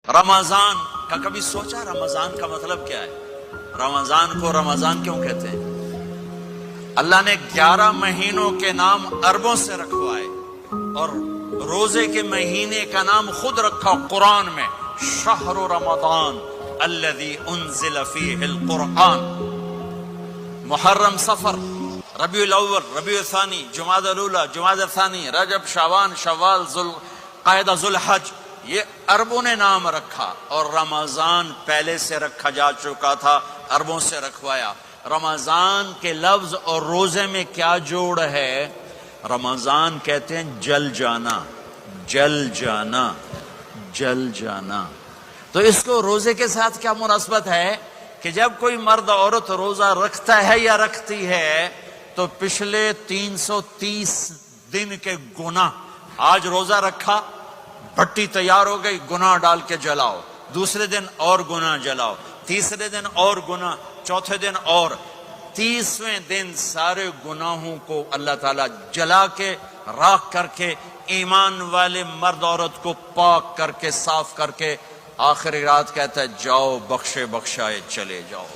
رمضان کا کبھی سوچا رمضان کا مطلب کیا ہے؟ رمضان کو رمضان کیوں کہتے ہیں؟ اللہ نے 11 مہینوں کے نام عربوں سے رکھوائے اور روزے کے مہینے کا نام خود رکھا قرآن میں، شہر رمضان الذی انزل فیہ القرآن۔ محرم، صفر، ربیع الاول، ربیع الثانی، جمادی الاولی، جمادی الثانی، رجب، شعبان، شوال، ذوالقعدہ، ذوالحج، یہ عربوں نے نام رکھا، اور رمضان پہلے سے رکھا جا چکا تھا، عربوں سے رکھوایا۔ رمضان کے لفظ اور روزے میں کیا جوڑ ہے؟ رمضان کہتے ہیں جل جانا، جل جانا، جل جانا۔ تو اس کو روزے کے ساتھ کیا مناسبت ہے کہ جب کوئی مرد عورت روزہ رکھتا ہے یا رکھتی ہے تو پچھلے 330 دن کے گناہ، آج روزہ رکھا، بھٹی تیار ہو گئی، گناہ ڈال کے جلاؤ، دوسرے دن اور گناہ جلاؤ، تیسرے دن اور گناہ، چوتھے دن اور، 30ویں دن سارے گناہوں کو اللہ تعالیٰ جلا کے راکھ کر کے ایمان والے مرد عورت کو پاک کر کے صاف کر کے آخری رات کہتا ہے جاؤ بخشے بخشائے چلے جاؤ۔